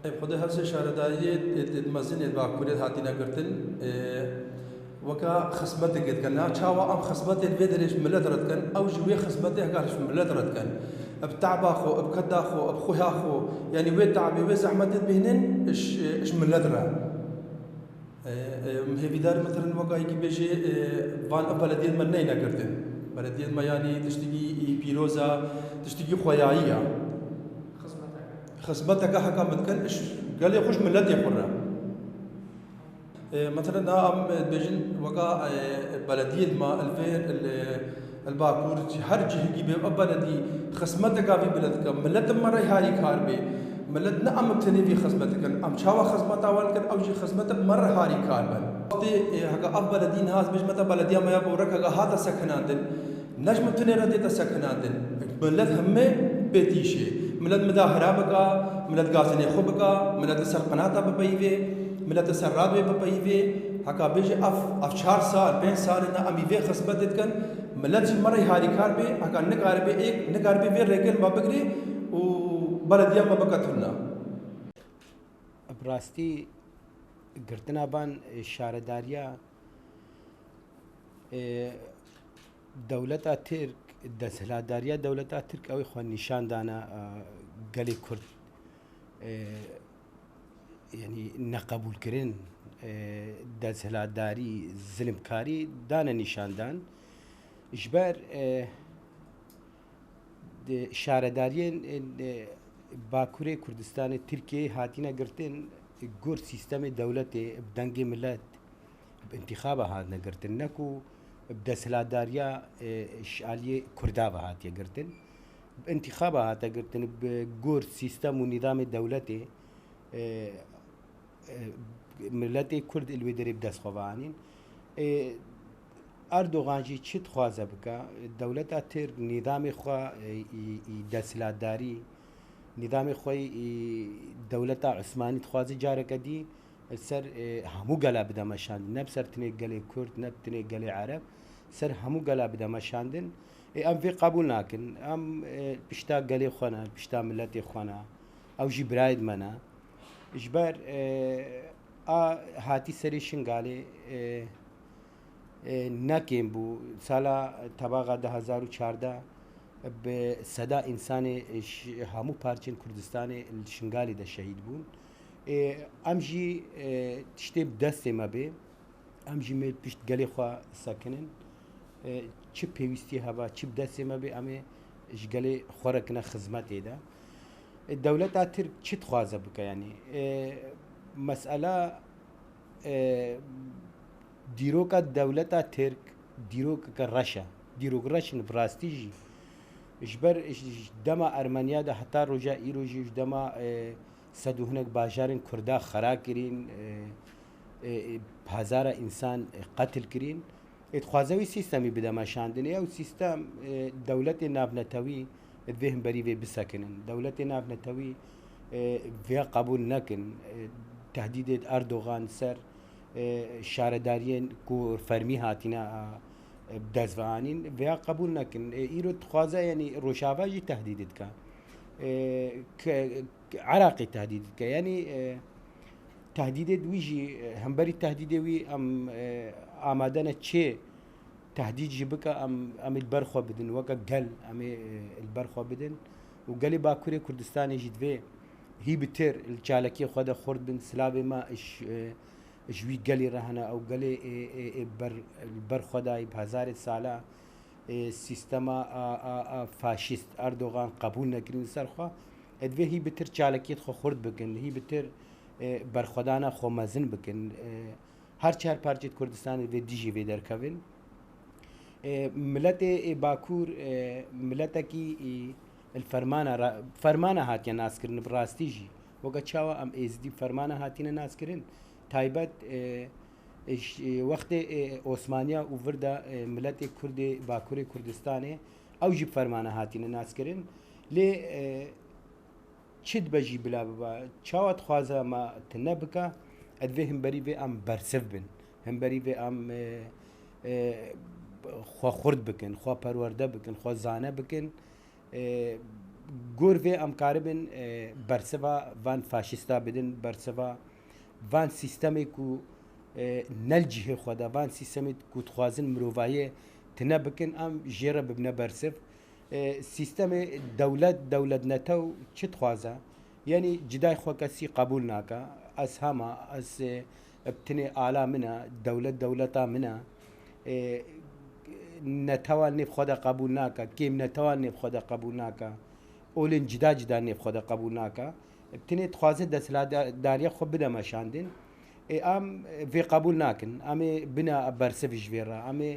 خدای هەست شارەداریێت مەزنێت باکوورێت هاتیە گرتن وەکە خزمەتێکێت کە ناچاوە ئەم خزمەتێت بێ دەرێش ملت ڕەتکەن ئەو ژ وێ خزمەتێ هەکارش ملت ڕەتکەن ئەب تاعباخۆ ئەب کەداخۆ ئەب خۆیاخۆ یعنی وێ تعبێ وێ زەحمەتێت بهێنن اش ملت ڕە هێویدار مثلا وەکایکی بێژێ وان ئەم بەلەدێت من نەی نەکردن بەلەدێت مەیانی تشتێکی پیرۆزە تشتێکی خۆیاییە خزمەتەکە هەکا بکەن گەلێ خوش ملەتێ خوڕە مثلا ئەم بێژن وەکا بەلەدێت ما الفێر الباکوور هەر جهگی بێ ئەم بەلەدی خزمەتەکە بێ بلەتەکە ملەتم مەڕەی هاری کار بێ ملت نه ئەم تەنێوی خزمەتەکەن ئەم چاوە خزمەتاوانکەن ئەوژی خزمەتە مەڕە هاری کار بن وەقتی هەکە ئەم بەلەدین هاز بێژمەتە بەلەدیامەیە بۆ ڕەکەگە هاتە سەکناندن نەژمە تونێرە دێتە سەکناندن ملت هەمێ بێتیشێ ملت مداهرا بکە ملت گازنێ خۆ بکە ملت سەر قەناتە بپەیوێ ملت سەر ڕادوێ بپەیوێ هەکا بێژێ ئەف 4 سال 5 سالە ئەمیڤێ خزمەتێتکەن ملەتی مەڕەی هاری کار بێ هەکا نگار بێ ئێک نگار بێ وێ ڕێگەن ما بگرێ و بەلەدیە مە بکەتونە بڕاستی گرتنا بان شارەداریە دەولەتا ترک دەسەلاتداریە دەولەتا ترک ئەوەی خۆ نیشاندانە گەلێ کورد یعنی نەقەبولکردن دەسەلاتداری زلمکاری دانە نیشاندان ژبەر شارەداریên باکوورê Kurdistanê Tirkiyeyê hatine girtin gor sîstemê dewletê bi dengê millet bi intîxaba hatine girtin ne ku bi desthilatdariya şaliyê Kurda ve hatiye girtin bi intîxaba hate girtin bi gor sîstem û nîdamê dewletê milletê Kurd li wê derê bi dest xwe veanîn Erdogan jî çi dixwaze bike dewleta Tirk nîdamê xwe desthilatdarî nîdamê xwe dewleta Osmanî dixwaze careke dî ser hemû gela bide meşandin ne bi ser tinê gelê Kurd ne bi tinê gelê Ereb ser hemû gela bide meşandin em vê qebûl nakin em pişta gelê xwe ne pişta milletê xwe ne ew jî birayê me ne ji ber a hatî serê şingalê nekêm bû sala tebaqa 2014 bi seda însanê hemû parçên Kurdistanê li Şingalê de şehîd bûn em jî tiştê bi destê me bê em jî mêl pişt gelê xwe sekinin çi pêwîstî heba çi bi destê me bê em ê ji gelê xwe re kine xizmetê de dewleta Tirk çi dixwaze bike yanî mesela dîroka dewleta Tirk dîrokeke reş e dîrok reşin bi rastî jî ji ber dema Ermeniya de heta roja îro jî ji dema sed û hinek bajarên Kurda xera kirîn hezara însan qetil kirîn dixwaze wî sîstemî bide meşandinê ew sîstem dewletê navnetewî divê hemberî vê bisekinin dewletê navnetewî vê qebûl nekin tehdîdê Erdogan ser şaredariyên ku fermî hatine dest veanîn vêya qebûl nekin îro dixwaze yanî Rojava jî tehdîd dike Iraqê tehdîd dike yanî tehdîdê wî jî hemberî tehdîdê wî em amade ne çê tehdîd jî bike em ê li ber xwe bidin weke gel em ê li ber xwe bidin û gelê Bakurê Kurdistanê jî divê hî bi têr li çalekiyê xwe de xurt bin silavê me ji wî gelê re hene ew gelê li ber xwe dayî bi hezarê sala sîstema faşîst Erdogan qebûl nekirîn ser xwe divê hî bi tir çalekiyê xwe xurt bikin hî bi tir berxwedana xwe mezin bikin her çar parçê Kurdistanê vê dijî vê derkevin milletê Bakur milletekî fermana hatiye naskirin bi rastî jî weke çawa em êzidî fermana hatîne naskirin taybet wextê Osmaniya û vir de milletê Kurdê Bakurê Kurdistanê ew jî fermana hatîne naskirin lê çi dibe jî bila bibe çawa dixwaze me tune bike divê hemberî vê em bersiv bin hemberî vê em xwe xurt bikin xwe perwerde bikin xwe zane bikin گۆرێ ئەم کاربن بەرسەڤ ڤان فاشستا بدن بەرسەڤ ڤان سیستەمێک و نەلجیهێ خۆدا ڤان سیستەمێت کو دخوازن مرۆڤایە تنە بکن ئەم ژێرە ببنە بەرسف سیستەمێ دەولەت نەتە و چ دخوازە یعنی جدای خۆ کەسی قبول ناکە ئەس هەما ئەس بتنێ ئالا منە دەولەتا منە نەتەوان نێف خۆدا قبول ناکە کێم نەتەوان نێف خۆدا قبول ناکە ئۆلێن جدا نێف خۆدا قبول ناکە بتنێ دخوازە دەسەڵاتداریە خۆ بدە مەشاندن ئەم vê قبول ناکن ئەمێ بنە بەرسەڤی ژێرە ئەمێ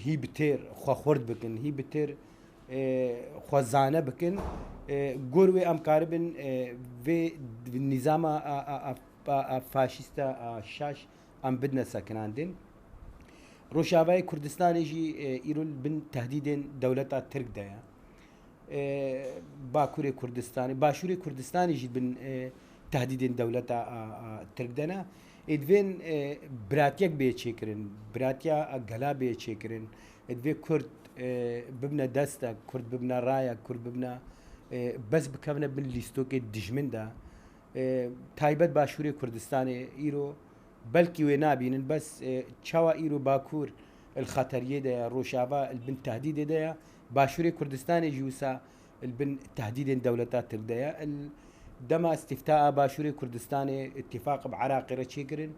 هی بتێر خۆخورد بکن هی بتێر خۆزانە بکن گۆر وێ ئەم کاربن vê نیزامە فاشیستە شاش ئەم بدنە سەکناندن ڕۆژاوای کوردستانێژی ئیرۆ بن تهدیدên دەولەتا ترک دەیە باکوورێ کوردستانی باشووری کوردستانیژی بن تهدیدên دەولەتا ترک دەنا ئێدوێن براتیەک بێچێکردن براتیا گەلا بێچێکردن ئەدوێ کورد ببنە دەستە کورد ببنە ڕایە کورد ببنە بەس بکەونە بن لیستۆکێ دژمندا تایبەت باشووری کوردستانی ئیرۆ بەلکی وێ نابینن بەس چاوە ئیرۆ باکوور الخەتەریە دەیە ڕۆژاوا بن تهدیدێ دەیە باشووری کوردستانی ژووسا بن تهدیدên دەولەتا ترک دەیە دەما استیفتا باشووری کوردستانی اتفاق بعراقی رە چێکردن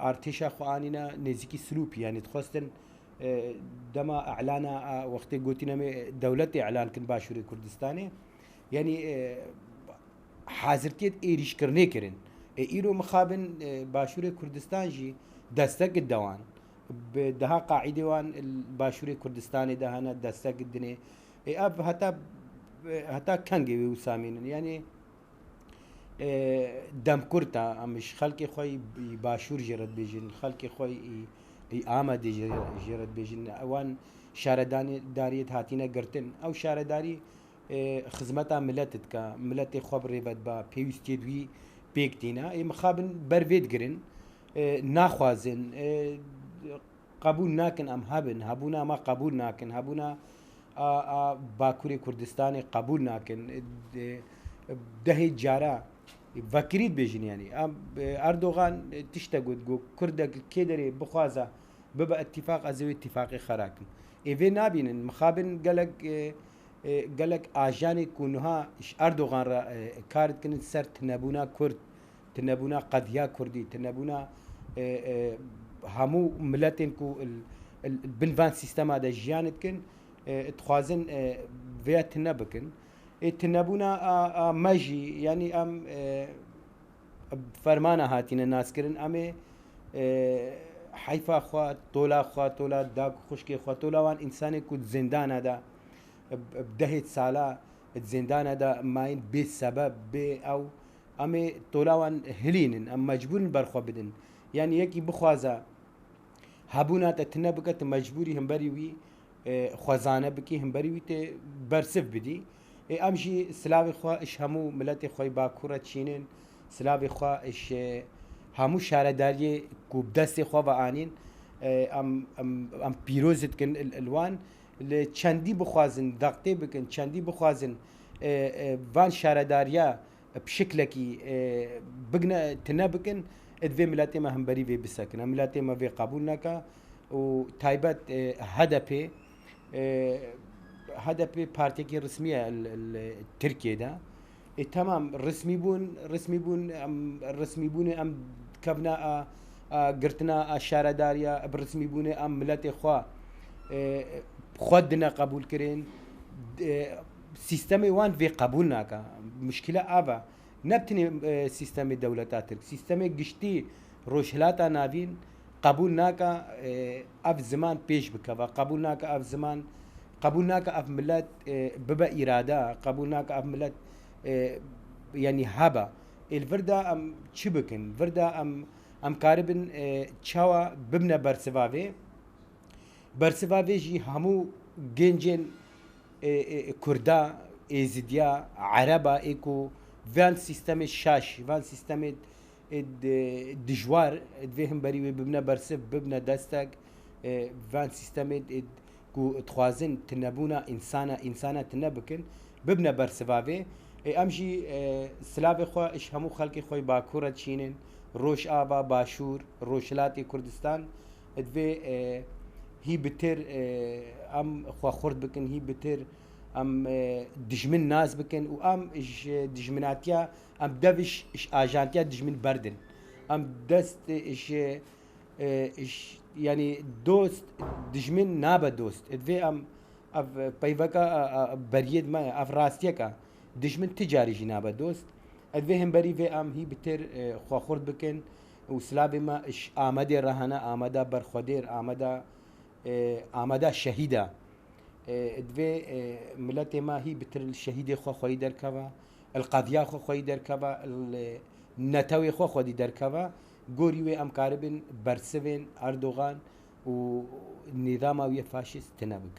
ئارتێشا خوانینە نێزیکی سلوپی یانی دخواستن دەما ئەعلانە وەختێ گوتینەمێ دەولەتی ئەعلانکردن باشووری کوردستانی یعنی حازرکێت ئێریشکردنێ کردن ئیرۆ مخابن باشووری کوردستانژی دەستەکت دەوان دەها قاعیدێوان باشووری کوردستانی دەهانە دەستەکت دنێ ئەب هەتا کەنگێ وێ وسامێنن یعنی دەمکورتە ئەمش خەڵکی خۆی باشوور ژێرت بێژن خەڵکی خۆی ئامادە ژێرت بێژن ئەوان شارەداریت هاتیینە گرتن ئەو شارەداری خزمەتا ملەتت کە ملەتی خۆ بڕێبەت بە پێویستی دوی پێکتینە مخابن بەرێت گرن ناخوازن قبول ناکن ئەم هەبن هەبوونا ئەمە قبول ناکن هەبوونا باکووری کوردستانی قبول ناکن دەهێت جارە ڤەکریت بێژنیانی ئەردۆغان تشتە گوت کوردێک کێ دەرێ بخوازە ببە ئەتیفاق ئەزەوێت اتفاقی خەراکن ئێvê نابینن مخابن gelek ajanê ku niha Erdogan re kar dikin ser tinebûna Kurd tinebûna qediya Kurdî tinebûna hemû miletên ku bin van sîstema de jiyan dikin dixwazin vêya tune bikin tinebûna me jî yanî em fermana hatîne naskirin em ê heyfa xwe tola dag xuşkê xwe tola wan însanê ku zindana da بدهێت سالا زیندانە دا ماین بێ سەبەب بێ ئەو ئەمێ تۆلاوان هلینن ئەم مەجبورن بەرخۆ بدن یعنی یەکی بخوازە هەبووناتە تنە بکەتە مەجبوری هەمبەری وی خۆزانە بکی هەمبەری وی تێ بەرسف بدی ئەمژی سلاوی خوا ئش هەموو ملەتی خۆی باکوورە چینن سلاوی خوا ئش هەموو شارەداریێ کو دەستی خۆ بە ئانین ئەم پیرۆزتکن الوان لە چەندی بخوازن دەقتێ بکەن چەندی بخوازن ڤان شارەداریە پشکلێکی بگنە تنە بکن ئەدوێ ملاتێمە هەمبەری وێ بسەکن ئەم ملاتێمە وێ قبول نەکە و تایبەت هەدەپێ پارتێکی ڕسمیە ترکێدا تەمام ڕسمی بوون ئەم کەبنا گرتنا شارەداریە ڕسمی بوونێ ئەم ملەتێ خوا خۆت دنە قبول کردن سیستەمی وان vê قبول ناکە مشکلە ئاڤە نەبتنێ سیستەمی دەولەتا ترک سیستەمێک گشتی ڕۆژهەلاتا ناوین قبول ناکە ئەف زمان پێش بکەوە قبول ناکە ئەف زمان قبول ناکە ئەف ملەت ببە ئیرادا قبول ناکە ئەف ملەت یعنی هەبە ئێلڤردا ئەم چ بکن ڤردا ئەم کارە بن چاوە ببنە بەرسڤاوێ بەرسڤاوێژی هەموو گەنجێن کوردا ئێزیدیا عەرەبە ئێکۆ ڤیان سیستەمێ شاش ڤان سیستەمێ dijwar divê hemberî wê bibine bersiv bibine destek van sîstemê ku dixwazin tinebûna însana tune bikin ببنە بەرسڤاوێ ئەمژی سلاوێ خۆ ئش هەموو خەڵکی خۆی باکوورە چینن ڕۆژ ئاوا باشوور ڕۆژهلاتی کوردستان دوێ هی بتر ئەم خواخورد بکەن هی بتر ئەم دژمن ناز بکەن و ئەم دژمناتیا ئەم دەویش ئاژانتیا دژمن بەردن ئەم دەست ینی دۆست دژمن نابە دۆست دوێ ئەم پەیڤەکە بەریەدمە ئەف ڕاستیەکە دژمن تجاریژی نابە دۆست ئەدوێ هەمبەری vê ئەم هی بتر خواخورد بکەن و سلاوێمە ئامادێ ڕەهەنە ئامادە بەرخۆدێر ئامادە شەهیدە دوێ ملەتێمە هی بتر شەهیدێ خۆ خۆی دەرکەوە القەدیا خۆ خۆی دەرکەوە نەتەوێ خۆ خۆدی دەرکەوە گۆری وێ ئەم کارە بن بەرسڤێن ئەردۆغان و نظاما ویە فاشیست تنەبک